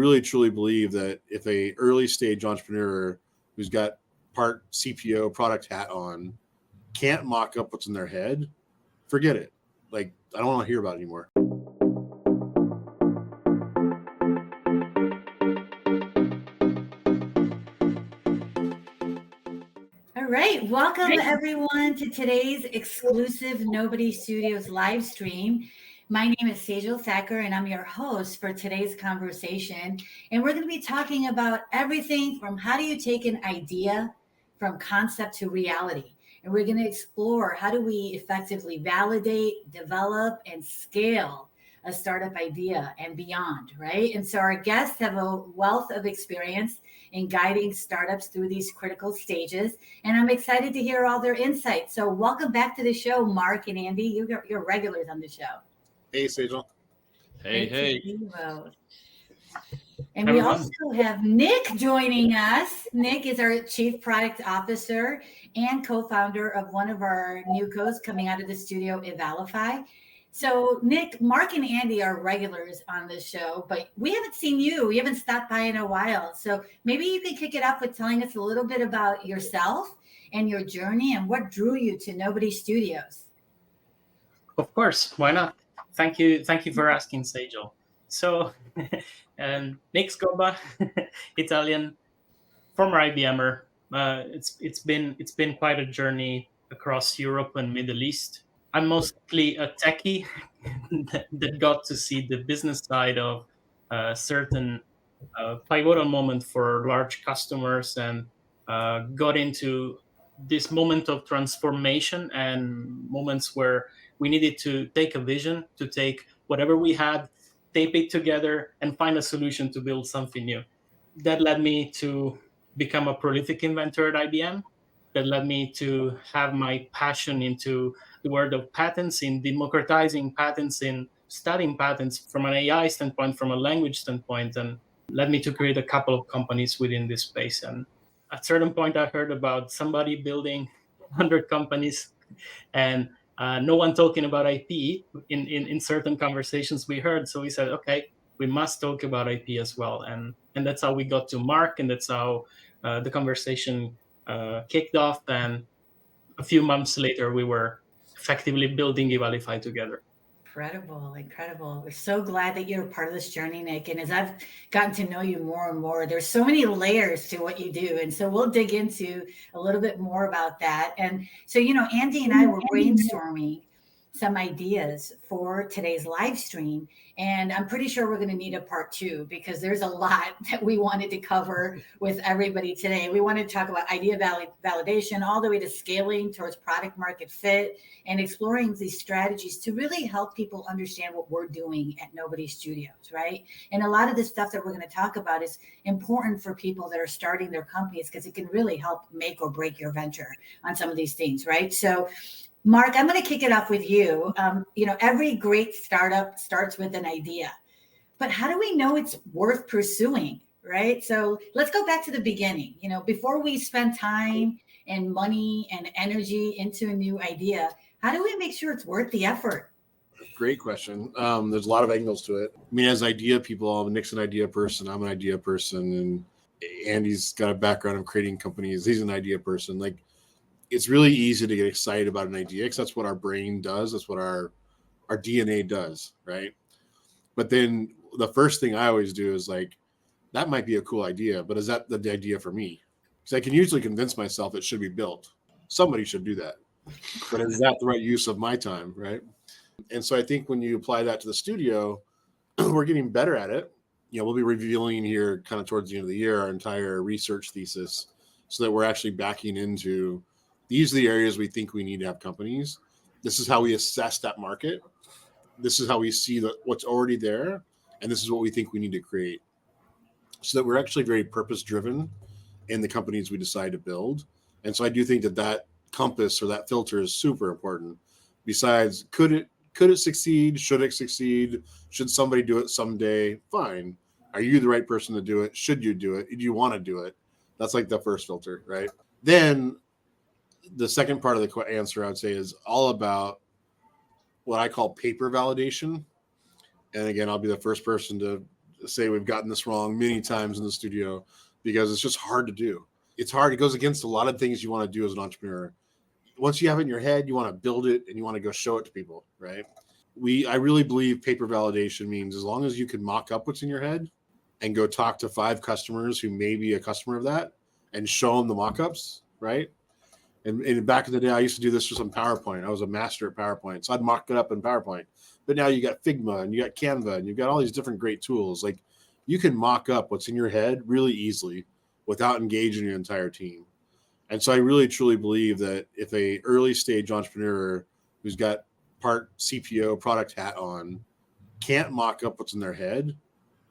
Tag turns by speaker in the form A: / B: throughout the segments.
A: Really truly believe that if a early stage entrepreneur who's got part CPO product hat on can't mock up what's in their head, forget it. Like, I don't want to hear about it anymore.
B: All right, welcome everyone to today's exclusive Nobody Studios live stream. My name is Sejal Thakkar, and I'm your host for today's conversation. And we're going to be talking about everything from how do you take an idea from concept to reality. And we're going to explore how do we effectively validate, develop, and scale a startup idea and beyond, right? And so our guests have a wealth of experience in guiding startups through these critical stages. And I'm excited to hear all their insights. So welcome back to the show, Mark and Andy. You're regulars on the show.
A: Hey, Sejal.
C: Hey.
B: And we also have Nick joining us. Nick is our Chief Product Officer and co-founder of one of our newcos coming out of the studio, Evalify. So Nick, Mark, and Andy are regulars on this show, but we haven't seen you. We haven't stopped by in a while. So maybe you can kick it up with telling us a little bit about yourself and your journey and what drew you to Nobody Studios.
C: Of course, why not? Thank you for asking, Sejal. So, Nick Sgobba, Italian, former IBMer. It's been quite a journey across Europe and Middle East. I'm mostly a techie that got to see the business side of certain pivotal moment for large customers and got into this moment of transformation and moments where we needed to take a vision, to take whatever we had, tape it together, and find a solution to build something new. That led me to become a prolific inventor at IBM. That led me to have my passion into the world of patents, in democratizing patents, in studying patents from an AI standpoint, from a language standpoint, and led me to create a couple of companies within this space. And at a certain point, I heard about somebody building 100 companies and no one talking about IP in certain conversations we heard. So we said, okay, we must talk about IP as well. And that's how we got to Mark, and that's how the conversation kicked off. And a few months later, we were effectively building Evalify together.
B: Incredible. We're so glad that you're a part of this journey, Nick. And as I've gotten to know you more and more, there's so many layers to what you do. And so we'll dig into a little bit more about that. And so, Andy and I were brainstorming some ideas for today's live stream. And I'm pretty sure we're going to need a part 2 because there's a lot that we wanted to cover with everybody today. We wanted to talk about idea validation all the way to scaling towards product market fit and exploring these strategies to really help people understand what we're doing at Nobody Studios, right? And a lot of the stuff that we're going to talk about is important for people that are starting their companies because it can really help make or break your venture on some of these things, right? So Mark, I'm going to kick it off with you. Every great startup starts with an idea, but how do we know it's worth pursuing, right? So let's go back to the beginning. Before we spend time and money and energy into a new idea, how do we make sure it's worth the effort?
A: Great question. There's a lot of angles to it. I mean, as idea people, Nick's an idea person, I'm an idea person, and Andy's got a background of creating companies. He's an idea person. Like, it's really easy to get excited about an idea because that's what our brain does. That's what our DNA does, right? But then the first thing I always do is like, that might be a cool idea, but is that the idea for me? Because I can usually convince myself it should be built. Somebody should do that. But is that the right use of my time, right? And so I think when you apply that to the studio, we're getting better at it. We'll be revealing here kind of towards the end of the year our entire research thesis so that we're actually backing into these are the areas we think we need to have companies. This is how we assess that market. This is how we see what's already there. And this is what we think we need to create. So that we're actually very purpose-driven in the companies we decide to build. And so I do think that compass or that filter is super important. Besides, could it succeed? Should it succeed? Should somebody do it someday? Fine. Are you the right person to do it? Should you do it? Do you want to do it? That's like the first filter, right? Then the second part of the answer I would say is all about what I call paper validation. And again, I'll be the first person to say we've gotten this wrong many times in the studio because it's just hard to do. It's hard. It goes against a lot of things you want to do as an entrepreneur. Once you have it in your head, you want to build it and you want to go show it to people, right? I really believe paper validation means as long as you can mock up what's in your head and go talk to 5 customers who may be a customer of that and show them the mock-ups, right? And back in the day, I used to do this just on PowerPoint. I was a master at PowerPoint. So I'd mock it up in PowerPoint. But now you got Figma and you got Canva and you've got all these different great tools. Like you can mock up what's in your head really easily without engaging your entire team. And so I really, truly believe that if a early stage entrepreneur who's got part CPO product hat on can't mock up what's in their head,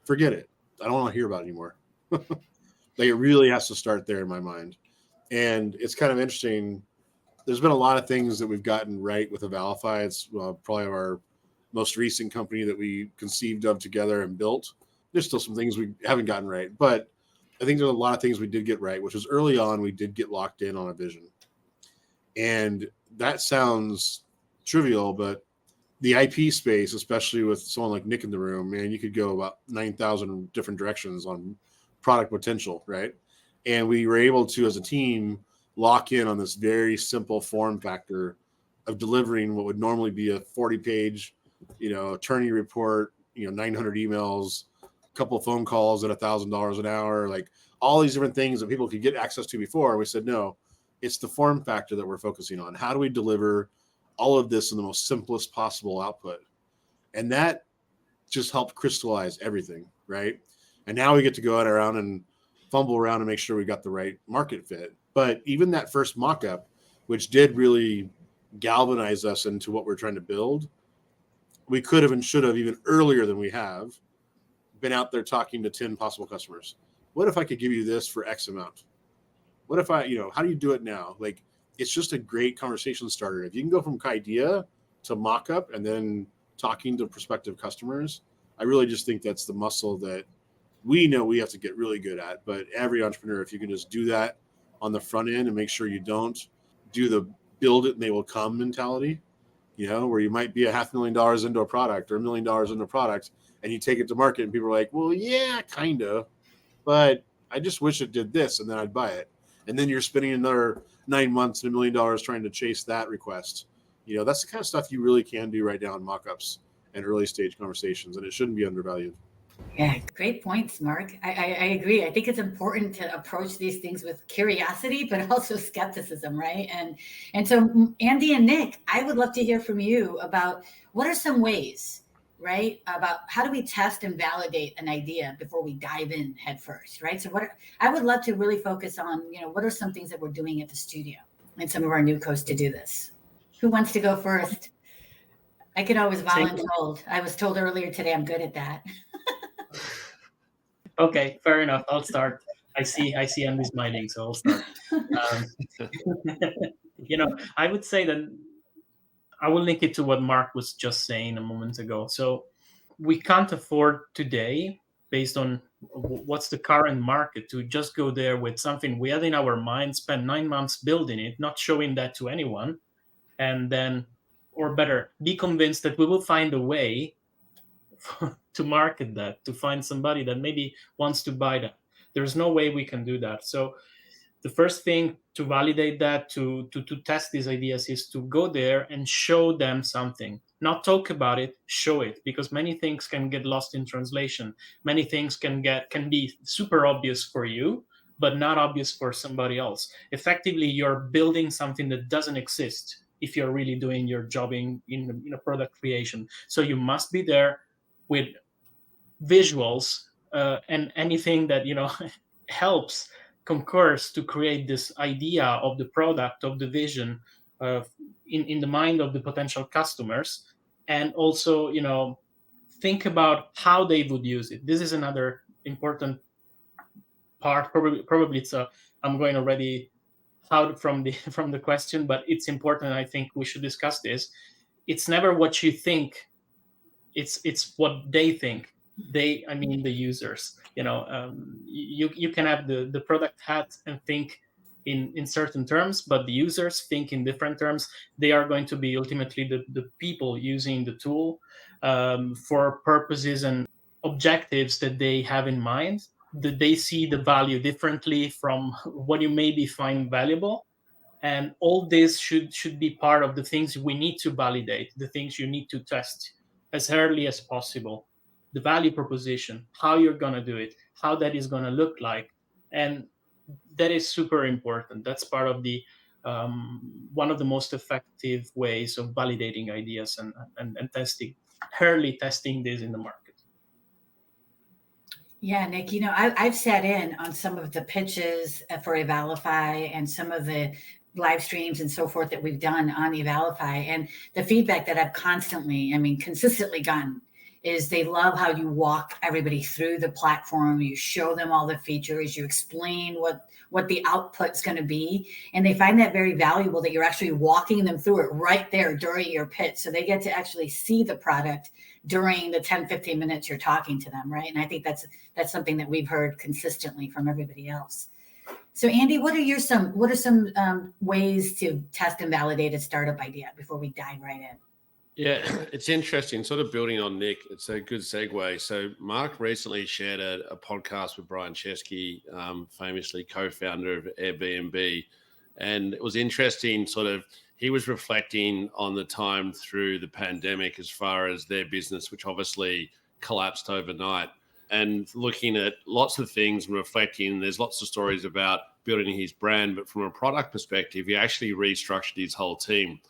A: forget it. I don't want to hear about it anymore. Like it really has to start there in my mind. And it's kind of interesting. There's been a lot of things that we've gotten right with Evalify. It's probably our most recent company that we conceived of together and built. There's still some things we haven't gotten right, but I think there's a lot of things we did get right, which was early on, we did get locked in on a vision. And that sounds trivial, but the IP space, especially with someone like Nick in the room, man, you could go about 9,000 different directions on product potential, right? And we were able to, as a team, lock in on this very simple form factor of delivering what would normally be a 40-page, attorney report, 900 emails, a couple of phone calls at $1,000 an hour, like all these different things that people could get access to before. We said, no, it's the form factor that we're focusing on. How do we deliver all of this in the most simplest possible output? And that just helped crystallize everything, right? And now we get to go out around and fumble around and make sure we got the right market fit. But even that first mock-up, which did really galvanize us into what we're trying to build, we could have and should have even earlier than we have been out there talking to 10 possible customers. What if I could give you this for X amount? What if I, how do you do it now? Like, it's just a great conversation starter. If you can go from idea to mock-up and then talking to prospective customers, I really just think that's the muscle that we know we have to get really good at. But every entrepreneur, if you can just do that on the front end and make sure you don't do the build it and they will come mentality, where you might be $500,000 into a product or $1 million into a product and you take it to market and people are like, well, yeah, kind of, but I just wish it did this and then I'd buy it. And then you're spending another 9 months and $1 million trying to chase that request. That's the kind of stuff you really can do right now in mock-ups and early stage conversations, and it shouldn't be undervalued.
B: Yeah, great points, Mark. I agree. I think it's important to approach these things with curiosity, but also skepticism, right? And so, Andy and Nick, I would love to hear from you about what are some ways, right, about how do we test and validate an idea before we dive in head first, right? So I would love to really focus on, what are some things that we're doing at the studio and some of our new coasts to do this. Who wants to go first? I can always voluntold. I was told earlier today I'm good at that.
C: Okay, fair enough. I'll start. I see Andy smiling, so I'll start. I would say that I will link it to what Mark was just saying a moment ago. So we can't afford today, based on what's the current market, to just go there with something we had in our mind, spend 9 months building it, not showing that to anyone, and then, or better, be convinced that we will find a way to market that, to find somebody that maybe wants to buy that. There's no way we can do that. So the first thing to validate that, to test these ideas, is to go there and show them something. Not talk about it, show it, because many things can get lost in translation. Many things can be super obvious for you, but not obvious for somebody else. Effectively, you're building something that doesn't exist if you're really doing your job in a product creation. So you must be there with visuals and anything that helps concurs to create this idea of the product, of the vision, in the mind of the potential customers, and also think about how they would use it. This is another important part. Probably it's I'm going already out from the question, but it's important. I think we should discuss this. It's never what you think. It's what they think. I mean the users. You can have the product hat and think in certain terms, but the users think in different terms. They are going to be ultimately the people using the tool for purposes and objectives that they have in mind, that they see the value differently from what you maybe find valuable. And all this should be part of the things we need to validate, the things you need to test as early as possible. The value proposition, how you're going to do it, how that is going to look like. And that is super important. That's part of the one of the most effective ways of validating ideas and testing, early testing this in the market.
B: Yeah, Nick, I've sat in on some of the pitches for Evalify and some of the live streams and so forth that we've done on Evalify. And the feedback that I've consistently gotten is they love how you walk everybody through the platform. You show them all the features, you explain what the output's going to be. And they find that very valuable, that you're actually walking them through it right there during your pitch. So they get to actually see the product during the 10, 15 minutes you're talking to them, right? And I think that's something that we've heard consistently from everybody else. So Andy, what are some ways to test and validate a startup idea before we dive right in?
D: Yeah, it's interesting, sort of building on Nick. It's a good segue. So Mark recently shared a podcast with Brian Chesky, famously co-founder of Airbnb. And it was interesting, he was reflecting on the time through the pandemic as far as their business, which obviously collapsed overnight, and looking at lots of things and reflecting. There's lots of stories about building his brand, but from a product perspective, he actually restructured his whole team.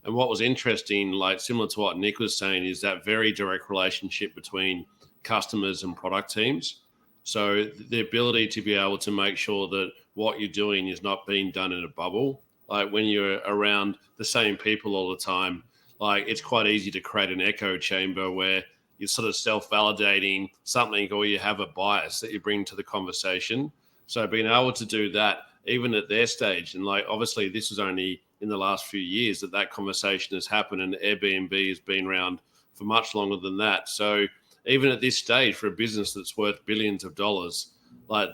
D: And what was interesting, similar to what Nick was saying, is that very direct relationship between customers and product teams. So the ability to be able to make sure that what you're doing is not being done in a bubble. Like when you're around the same people all the time, it's quite easy to create an echo chamber where you're sort of self-validating something, or you have a bias that you bring to the conversation. So being able to do that, even at their stage, and obviously this is only in the last few years that conversation has happened, and Airbnb has been around for much longer than that. So even at this stage, for a business that's worth billions of dollars,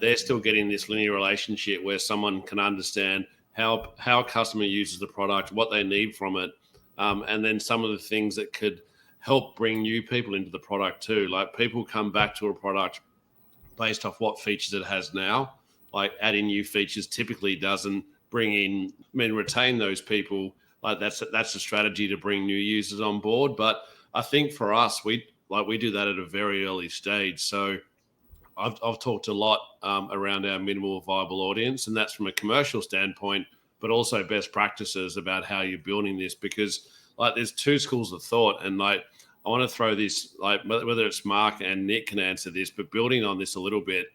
D: they're still getting this linear relationship where someone can understand how a customer uses the product, what they need from it, and then some of the things that could help bring new people into the product too. People come back to a product based off what features it has now. Adding new features typically doesn't retain those people. That's a strategy to bring new users on board. But I think for us, we do that at a very early stage. So I've talked a lot around our minimal viable audience, and that's from a commercial standpoint, but also best practices about how you're building this, because there's two schools of thought. And I want to throw this, whether it's Mark and Nick can answer this, but building on this a little bit,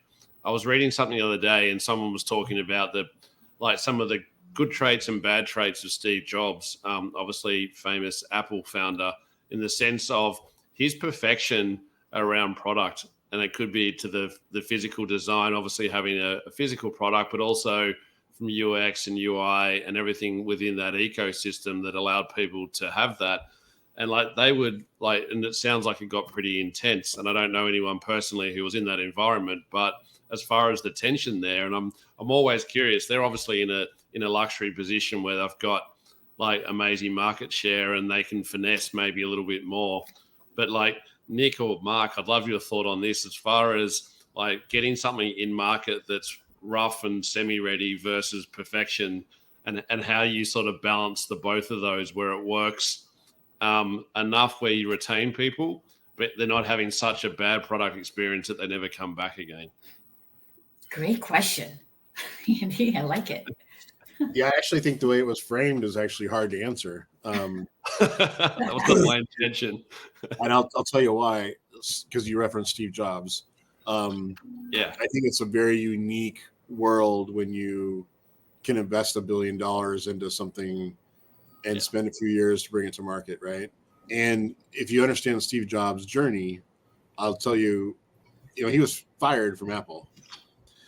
D: I was reading something the other day and someone was talking about some of the good traits and bad traits of Steve Jobs, obviously famous Apple founder, in the sense of his perfection around product. And it could be to the physical design, obviously having a physical product, but also from UX and UI and everything within that ecosystem that allowed people to have that. And they would and it sounds like it got pretty intense. And I don't know anyone personally who was in that environment, but as far as the tension there, and I'm always curious, they're obviously in a luxury position where they've got amazing market share and they can finesse maybe a little bit more. But Nick or Mark, I'd love your thought on this as far as getting something in market that's rough and semi-ready versus perfection, and how you sort of balance the both of those where it works enough where you retain people, but they're not having such a bad product experience that they never come back again. Great
B: question, Andy. I like it.
A: Yeah, I actually think the way it was framed is actually hard to answer.
D: That was not my intention.
A: And I'll tell you why, because you referenced Steve Jobs. I think it's a very unique world when you can invest $1 billion into something and spend a few years to bring it to market, right? And if you understand Steve Jobs' journey, I'll tell you, he was fired from Apple.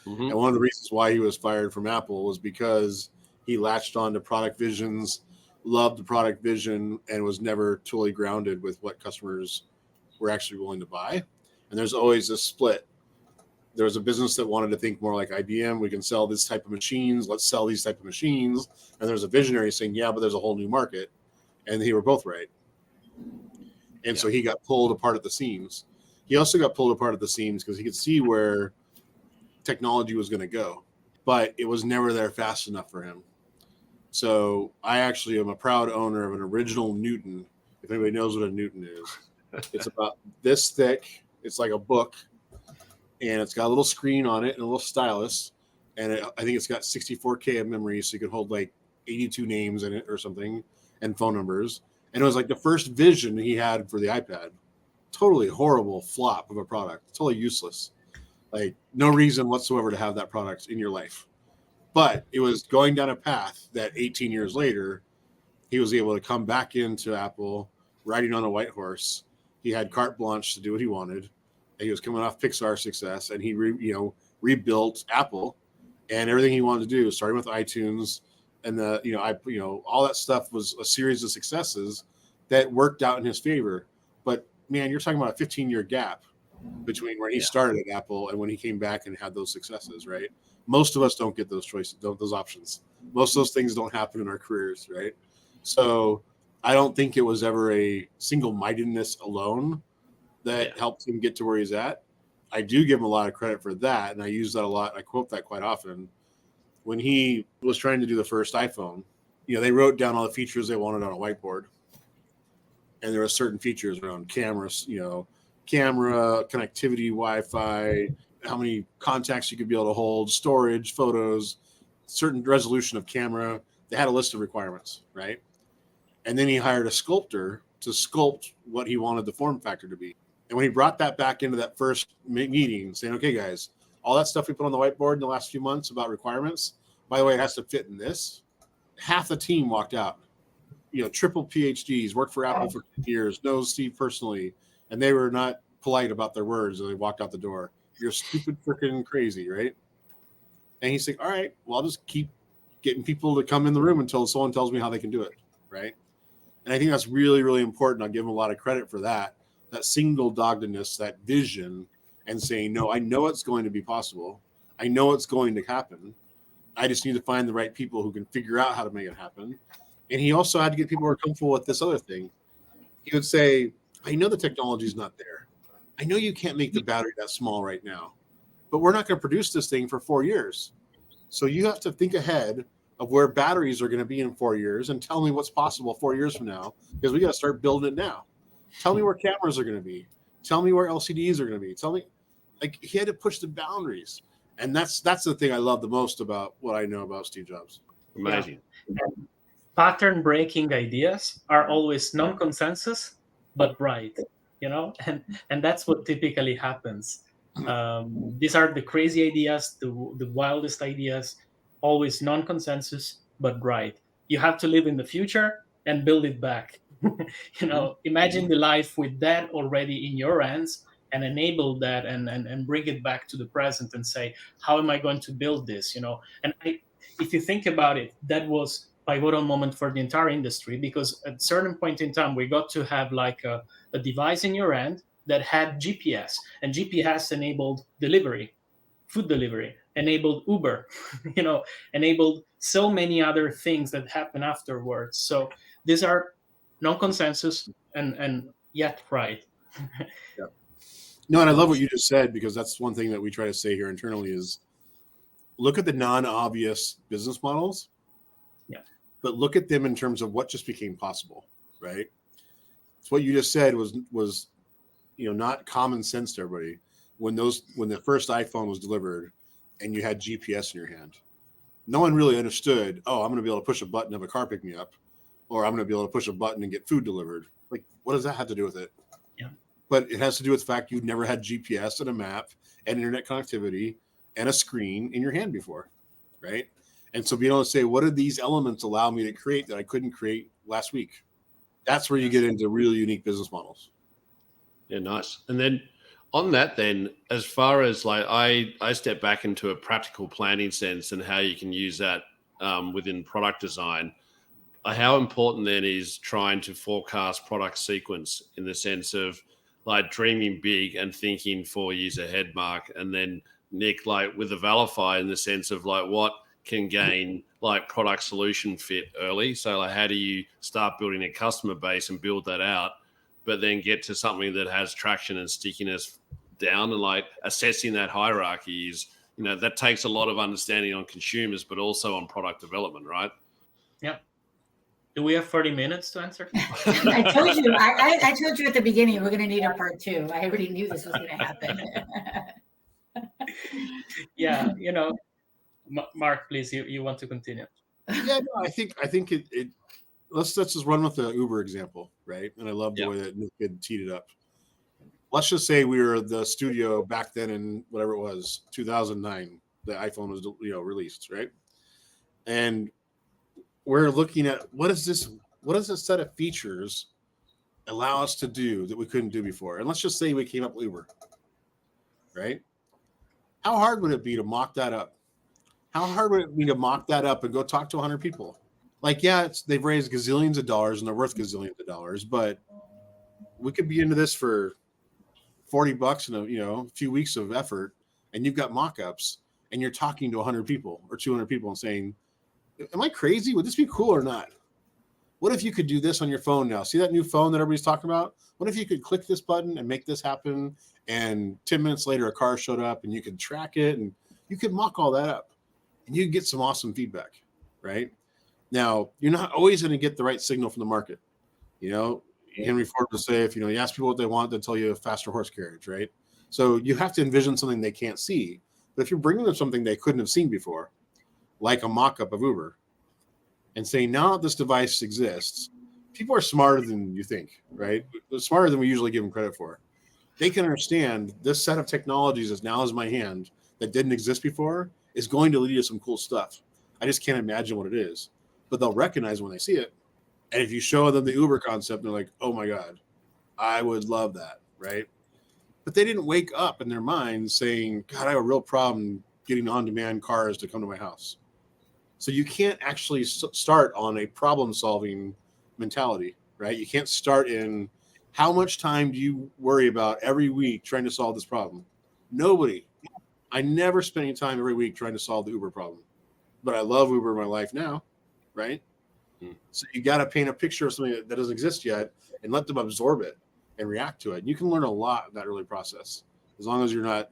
A: Mm-hmm. And one of the reasons why he was fired from Apple was because he latched on to product visions, loved the product vision, and was never totally grounded with what customers were actually willing to buy. And there's always a split. There was a business that wanted to think more like IBM. We can sell this type of machines. Let's sell these type of machines. And there's a visionary saying, yeah, but there's a whole new market. And they were both right. And so he got pulled apart at the seams. he also got pulled apart at the seams because he could see where technology was going to go, but it was never there fast enough for him. So I actually am a proud owner of an original Newton. If anybody knows what a Newton is, it's about this thick. It's like a book, and it's got a little screen on it and a little stylus. And I think it's got 64K of memory, so you could hold like 82 names in it or something and phone numbers. And it was like the first vision he had for the iPad. Totally horrible flop of a product. Totally useless. Like no reason whatsoever to have that product in your life. But it was going down a path that 18 years later, he was able to come back into Apple riding on a white horse. He had carte blanche to do what he wanted. And he was coming off Pixar success, and he rebuilt Apple and everything he wanted to do, starting with iTunes and all that stuff was a series of successes that worked out in his favor. But man, you're talking about a 15-year gap between where he started at Apple and when he came back and had those successes, right? Most of us don't get those choices, those options. Most of those things don't happen in our careers, right? So I don't think it was ever a single-mindedness alone that helped him get to where he's at. I do give him a lot of credit for that, and I use that a lot. I quote that quite often. When he was trying to do the first iPhone, they wrote down all the features they wanted on a whiteboard. And there were certain features around cameras, camera, connectivity, Wi-Fi, how many contacts you could be able to hold, storage, photos, certain resolution of camera. They had a list of requirements, right? And then he hired a sculptor to sculpt what he wanted the form factor to be. And when he brought that back into that first meeting, saying, okay, guys, all that stuff we put on the whiteboard in the last few months about requirements, by the way, it has to fit in this. Half the team walked out. Triple PhDs, worked for Apple for 10 years, knows Steve personally, and they were not polite about their words as they walked out the door. You're stupid freaking crazy, right? And he's like, all right, well, I'll just keep getting people to come in the room until someone tells me how they can do it, right? And I think that's really, really important. I'll give him a lot of credit for that single doggedness, that vision, and saying, no, I know it's going to be possible. I know it's going to happen. I just need to find the right people who can figure out how to make it happen. And he also had to get people who are comfortable with this other thing. He would say, I know the technology is not there. I know you can't make the battery that small right now, but we're not going to produce this thing for 4 years. So you have to think ahead of where batteries are going to be in 4 years and tell me what's possible 4 years from now, because we got to start building it now. Tell me where cameras are going to be. Tell me where LCDs are going to be. Tell me, like, he had to push the boundaries. And that's the thing I love the most about what I know about Steve Jobs.
D: Amazing.
C: Yeah. Pattern breaking ideas are always non-consensus, but right, and that's what typically happens. These are the crazy ideas, the wildest ideas, always non-consensus, but right. You have to live in the future and build it back. Imagine the life with that already in your hands and enable that and bring it back to the present and say, how am I going to build this? And if you think about it, that was pivotal moment for the entire industry, because at a certain point in time, we got to have like a device in your hand that had GPS, and GPS enabled delivery, food delivery, enabled Uber, enabled so many other things that happen afterwards. So these are non-consensus and yet right.
A: Yeah. No, and I love what you just said, because that's one thing that we try to say here internally is look at the non-obvious business models.
C: Yeah.
A: But look at them in terms of what just became possible, right? So what you just said was not common sense to everybody. When the first iPhone was delivered and you had GPS in your hand, no one really understood, I'm going to be able to push a button and have a car pick me up, or I'm going to be able to push a button and get food delivered. Like, what does that have to do with it?
C: Yeah.
A: But it has to do with the fact you've never had GPS and a map and internet connectivity and a screen in your hand before, right? And so being able to say, what do these elements allow me to create that I couldn't create last week? That's where you get into really unique business models.
D: Yeah, nice. And then on that, then, as far as like I step back into a practical planning sense and how you can use that within product design. How important then is trying to forecast product sequence in the sense of like dreaming big and thinking 4 years ahead, Mark, and then Nick, like with Evalify in the sense of like what can gain like product solution fit early. So like how do you start building a customer base and build that out? but then get to something that has traction and stickiness down, and like assessing that hierarchy is, that takes a lot of understanding on consumers, but also on product development, right?
C: Yeah. Do we have 30 minutes to answer?
B: I told you. I told you at the beginning we're going to need a part 2. I already knew this was going to happen.
C: Yeah, Mark, please, you want to continue?
A: Yeah, no, I think it. Let's just run with the Uber example, right? And I love the way that Nick had teed it up. Let's just say we were the studio back then in whatever it was, 2009. The iPhone was released, right? And we're looking at what does this set of features allow us to do that we couldn't do before? And let's just say we came up with Uber, right? How hard would it be to mock that up? How hard would it be to mock that up and go talk to 100 people? Like, yeah, they've raised gazillions of dollars and they're worth gazillions of dollars, but we could be into this for $40 and a few weeks of effort, and you've got mock-ups and you're talking to 100 people or 200 people and saying, am I crazy? Would this be cool or not? What if you could do this on your phone now? See that new phone that everybody's talking about? What if you could click this button and make this happen? And 10 minutes later, a car showed up and you could track it and you could mock all that up and you get some awesome feedback, right? Now, you're not always going to get the right signal from the market. Henry Ford would say, if you ask people what they want, they'll tell you a faster horse carriage, right? So you have to envision something they can't see. But if you're bringing them something they couldn't have seen before, like a mock-up of Uber, and saying, now that this device exists, people are smarter than you think, right? They're smarter than we usually give them credit for. They can understand this set of technologies that now is my hand that didn't exist before is going to lead to some cool stuff. I just can't imagine what it is. But they'll recognize when they see it. And if you show them the Uber concept, they're like, oh my God, I would love that, right? But they didn't wake up in their minds saying, God, I have a real problem getting on-demand cars to come to my house. So you can't actually start on a problem-solving mentality, right? You can't start in how much time do you worry about every week trying to solve this problem? Nobody. I never spend any time every week trying to solve the Uber problem. But I love Uber in my life now, right? So you got to paint a picture of something that doesn't exist yet and let them absorb it and react to it. You can learn a lot in that early process, as long as you're not,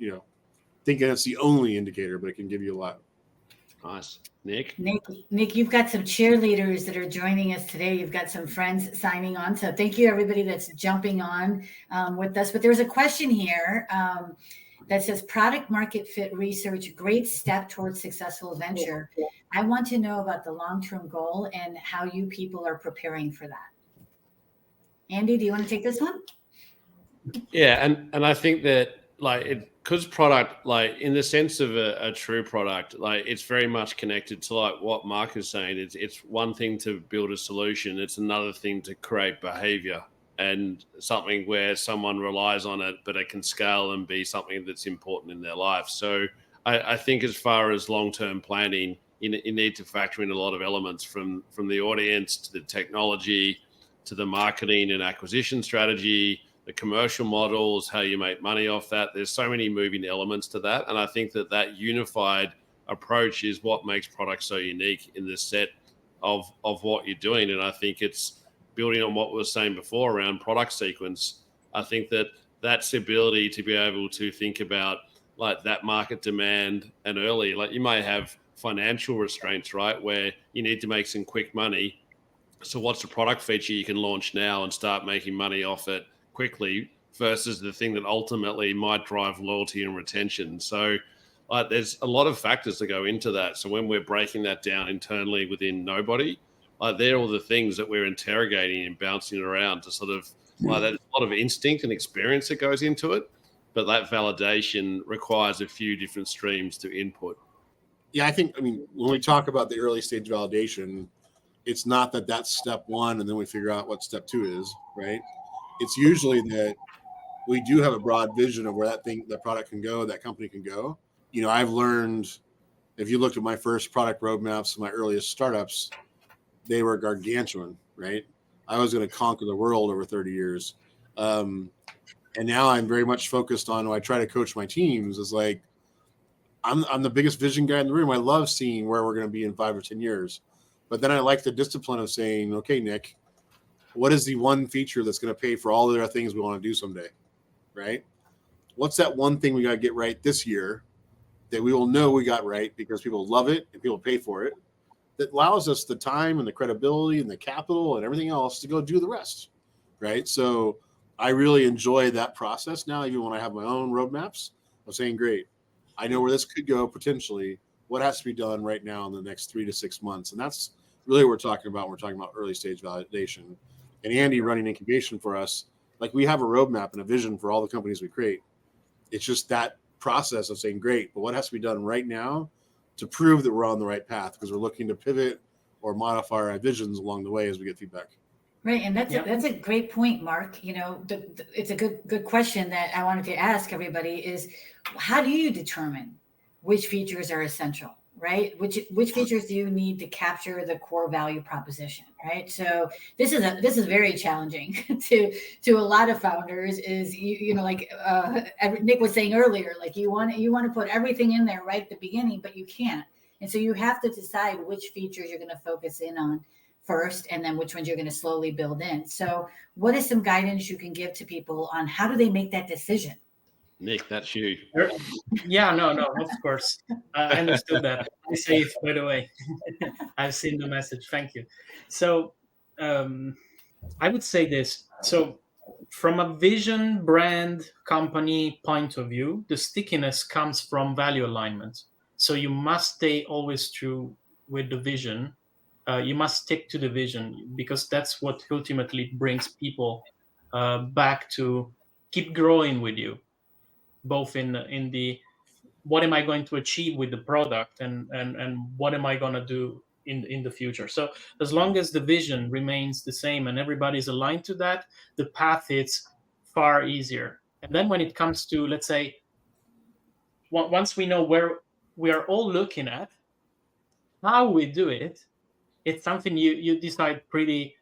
A: thinking it's the only indicator, but it can give you a lot.
D: Nice. Nick,
B: you've got some cheerleaders that are joining us today. You've got some friends signing on. So thank you, everybody that's jumping on with us. But there's a question here that says product market fit research, great step towards successful venture. I want to know about the long-term goal and how you people are preparing for that. Andy, do you want to take this one?
D: Yeah, and I think that because product, in the sense of a true product, it's very much connected to what Mark is saying. It's one thing to build a solution. It's another thing to create behavior and something where someone relies on it, but it can scale and be something that's important in their life. So I think as far as long-term planning, you need to factor in a lot of elements from the audience to the technology to the marketing and acquisition strategy, the commercial models, how you make money off that. There's so many moving elements to that. And I think that unified approach is what makes products so unique in this set of what you're doing. And I think it's building on what we were saying before around product sequence. I think that's the ability to be able to think about that market demand and early, you might have financial restraints, right? Where you need to make some quick money. So what's the product feature you can launch now and start making money off it quickly versus the thing that ultimately might drive loyalty and retention. So there's a lot of factors that go into that. So when we're breaking that down internally within Nobody, they're all the things that we're interrogating and bouncing around to sort of, there's a lot of instinct and experience that goes into it, but that validation requires a few different streams to input.
A: Yeah, when we talk about the early stage validation, it's not that that's step one and then we figure out what step two is, right? It's usually that we do have a broad vision of where that product can go, that company can go. I've learned, if you looked at my first product roadmaps, my earliest startups, they were gargantuan, right? I was going to conquer the world over 30 years. And now I'm very much focused on, when I try to coach my teams, is I'm the biggest vision guy in the room. I love seeing where we're going to be in 5 or 10 years. But then I like the discipline of saying, okay, Nick, What is the one feature that's going to pay for all the other things we want to do someday, right? What's that one thing we got to get right this year that we will know we got right because people love it and people pay for it, that allows us the time and the credibility and the capital and everything else to go do the rest, right? So I really enjoy that process now, even when I have my own roadmaps of saying, great, I know where this could go potentially. What has to be done right now in the next 3 to 6 months? And that's really what we're talking about. We're talking about early stage validation. And Andy running incubation for us, like we have a roadmap and a vision for all the companies we create. It's just that process of saying, great, but what has to be done right now to prove that we're on the right path, because we're looking to pivot or modify our visions along the way as we get feedback.
B: Right, and that's a great point, Mark. You know, it's a good question that I wanted to ask everybody is, how do you determine which features are essential, right? Which features do you need to capture the core value proposition, right? So this is very challenging to a lot of founders. Is like Nick was saying earlier, like you want to put everything in there right at the beginning, but you can't, and so you have to decide which features you're going to focus in on first, and then which ones you're going to slowly build in. So what is some guidance you can give to people on how do they make that decision?
D: Nick, that's you.
C: Yeah, no, of course. I understood that. I safe, by the way. I've seen the message. Thank you. So I would say this. So from a vision, brand, company point of view, the stickiness comes from value alignment. So you must stay always true with the vision. You must stick to the vision, because that's what ultimately brings people back to keep growing with you, both in the what am I going to achieve with the product and what am I going to do in the future. So as long as the vision remains the same and everybody's aligned to that, the path is far easier. And then when it comes to, let's say, once we know where we are all looking at, how we do it, it's something you decide pretty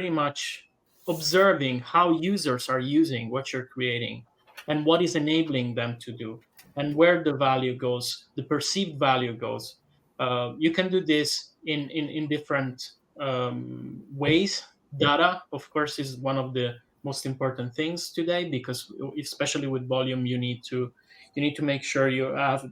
C: much observing how users are using what you're creating and what is enabling them to do and where the value goes, the perceived value goes. You can do this in different ways. Data, of course, is one of the most important things today, because especially with volume, you need to make sure you have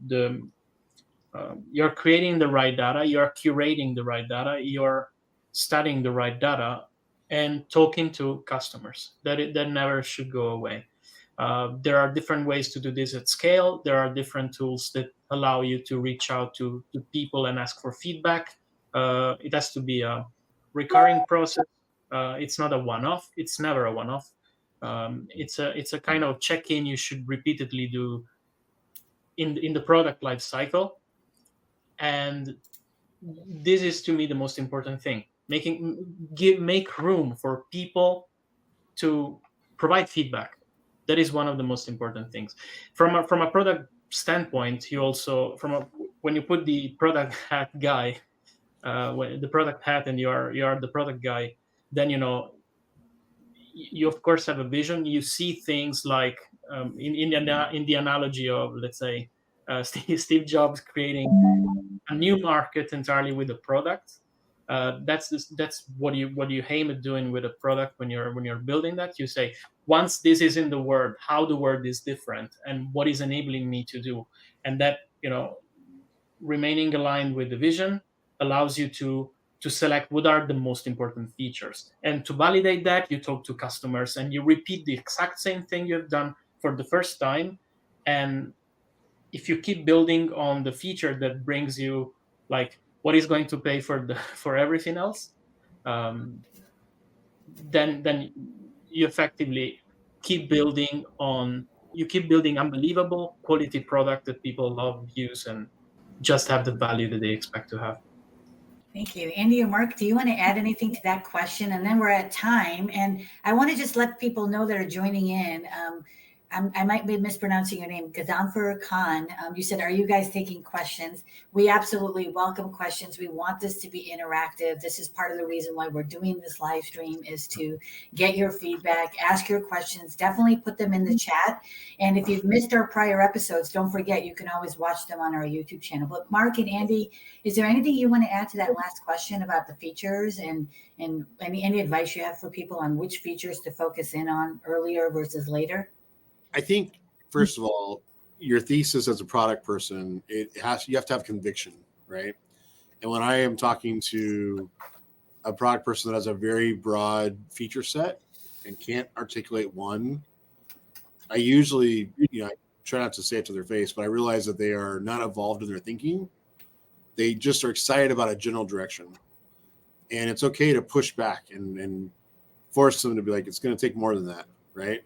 C: you're creating the right data, you're curating the right data, you're studying the right data, and talking to customers. That never should go away. There are different ways to do this at scale. There are different tools that allow you to reach out to people and ask for feedback. It has to be a recurring process. It's not a one-off. It's never a one-off. It's a kind of check-in you should repeatedly do in the product life cycle. And this is, to me, the most important thing. Make room for people to provide feedback. That is one of the most important things. From a product standpoint, you also when you put the product hat guy, the product hat, and you are the product guy, then you of course have a vision. You see things like in the analogy of, let's say, Steve Jobs creating a new market entirely with a product. That's what you aim at doing with a product when you're building that. You say, once this is in the world, how the world is different and what is enabling me to do, and that remaining aligned with the vision allows you to select what are the most important features. And to validate that, you talk to customers and you repeat the exact same thing you've done for the first time. And if you keep building on the feature that brings you, like, what is going to pay for everything else, then you effectively keep building unbelievable quality product that people love, use, and just have the value that they expect to have.
B: Thank you. Andy or Mark, do you want to add anything to that question? And then we're at time. And I want to just let people know that are joining in. I might be mispronouncing your name, Gadamfar Khan. You said, are you guys taking questions? We absolutely welcome questions. We want this to be interactive. This is part of the reason why we're doing this live stream, is to get your feedback, ask your questions, definitely put them in the chat. And if you've missed our prior episodes, don't forget, you can always watch them on our YouTube channel. But Mark and Andy, is there anything you want to add to that last question about the features and any advice you have for people on which features to focus in on earlier versus later?
A: I think, first of all, your thesis as a product person, you have to have conviction, right? And when I am talking to a product person that has a very broad feature set and can't articulate one, I usually, I try not to say it to their face, but I realize that they are not evolved in their thinking. They just are excited about a general direction. And it's okay to push back and force them to be like, it's going to take more than that, right?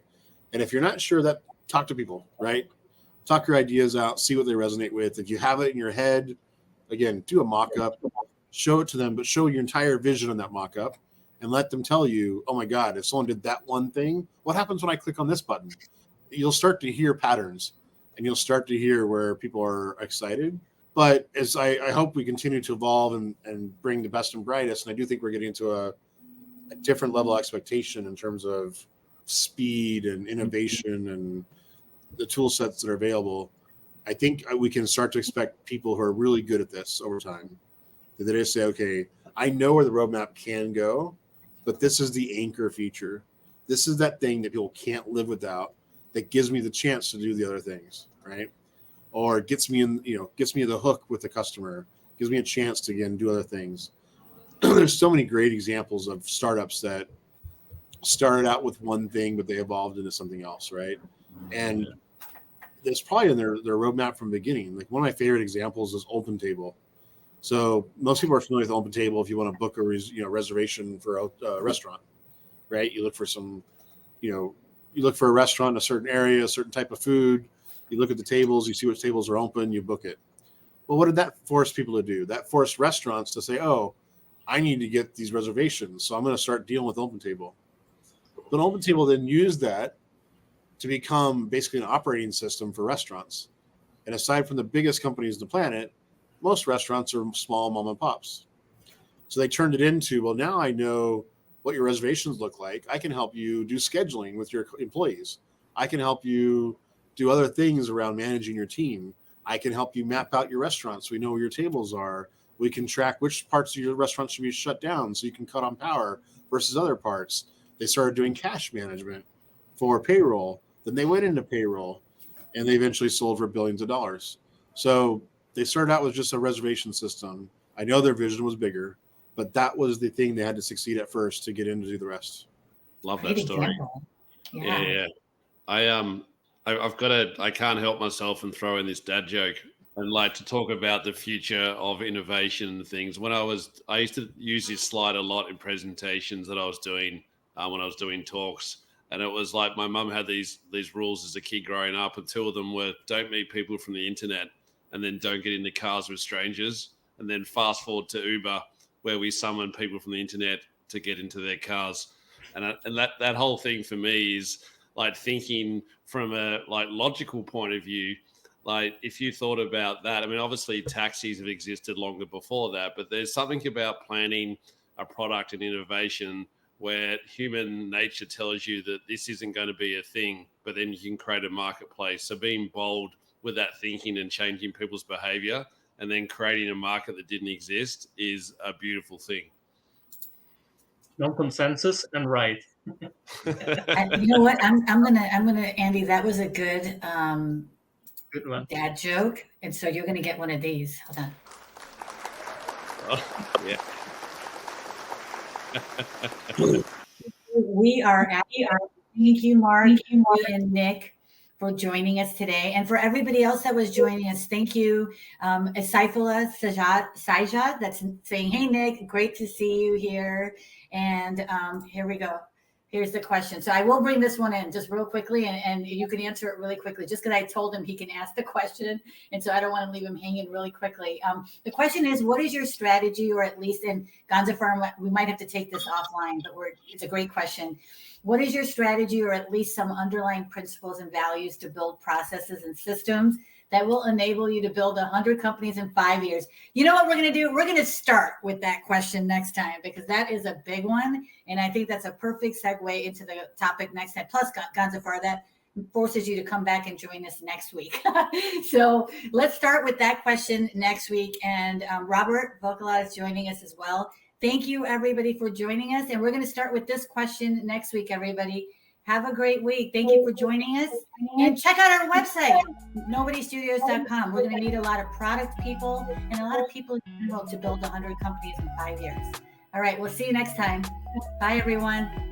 A: And if you're not sure, that talk to people, right? Talk your ideas out, see what they resonate with. If you have it in your head, again, do a mock-up, show it to them, but show your entire vision on that mock-up and let them tell you, oh my God, if someone did that one thing, what happens when I click on this button? You'll start to hear patterns and you'll start to hear where people are excited. But as I hope we continue to evolve and bring the best and brightest, and I do think we're getting to a different level of expectation in terms of speed and innovation and the tool sets that are available, I think we can start to expect people who are really good at this over time. That they just say, okay, I know where the roadmap can go, but this is the anchor feature. This is that thing that people can't live without, that gives me the chance to do the other things, right? Or gets me the hook with the customer, gives me a chance to, again, do other things. There's so many great examples of startups that started out with one thing, but they evolved into something else, right? And it's probably in their roadmap from the beginning. Like, one of my favorite examples is OpenTable. So most people are familiar with OpenTable. If you want to book a reservation for a restaurant, right? You look for you look for a restaurant in a certain area, a certain type of food. You look at the tables, you see which tables are open, you book it. Well, what did that force people to do? That forced restaurants to say, oh, I need to get these reservations, so I'm going to start dealing with OpenTable. But OpenTable then used that to become basically an operating system for restaurants. And aside from the biggest companies on the planet, most restaurants are small mom and pops. So they turned it into, well, now I know what your reservations look like. I can help you do scheduling with your employees. I can help you do other things around managing your team. I can help you map out your restaurant so we know where your tables are. We can track which parts of your restaurant should be shut down so you can cut on power versus other parts. They started doing cash management for payroll. Then they went into payroll, and they eventually sold for billions of dollars. So they started out with just a reservation system. I know their vision was bigger, but that was the thing they had to succeed at first to get in to do the rest.
D: Love
B: Great
D: that story.
B: example.
D: Yeah. I can't help myself and throw in this dad joke and like to talk about the future of innovation and things. I used to use this slide a lot in presentations that I was doing when I was doing talks. And it was like my mum had these rules as a kid growing up, and two of them were don't meet people from the internet, and then don't get into cars with strangers. And then fast forward to Uber, where we summon people from the internet to get into their cars. And that whole thing for me is like thinking from a like logical point of view. Like if you thought about that, I mean, obviously taxis have existed longer before that, but there's something about planning a product and innovation where human nature tells you that this isn't going to be a thing, but then you can create a marketplace. So being bold with that thinking and changing people's behavior and then creating a market that didn't exist is a beautiful thing.
C: No consensus and right.
B: You know what? I'm gonna Andy, that was a good
C: Good one.
B: dad joke. And so you're gonna get one of these. Hold on.
D: Oh, yeah.
B: We are at thank you, Mark, and Nick, for joining us today. And for everybody else that was joining us, thank you. Sejal, that's saying, hey, Nick, great to see you here. And here we go. Here's the question. So I will bring this one in just real quickly, and you can answer it really quickly, just because I told him he can ask the question. And so I don't want to leave him hanging really quickly. The question is, what is your strategy, or at least in Ganza Farm, we might have to take this offline, but it's a great question. What is your strategy, or at least some underlying principles and values to build processes and systems that will enable you to build 100 companies in 5 years? You know what we're going to do? We're going to start with that question next time, because that is a big one. And I think that's a perfect segue into the topic next time. Plus, Ganzafar, that forces you to come back and join us next week. So let's start with that question next week. And Robert Vocala is joining us as well. Thank you, everybody, for joining us. And we're going to start with this question next week, everybody. Have a great week. Thank you for joining us. And check out our website, nobodystudios.com. We're going to need a lot of product people and a lot of people in general to build 100 companies in 5 years. All right, we'll see you next time. Bye, everyone.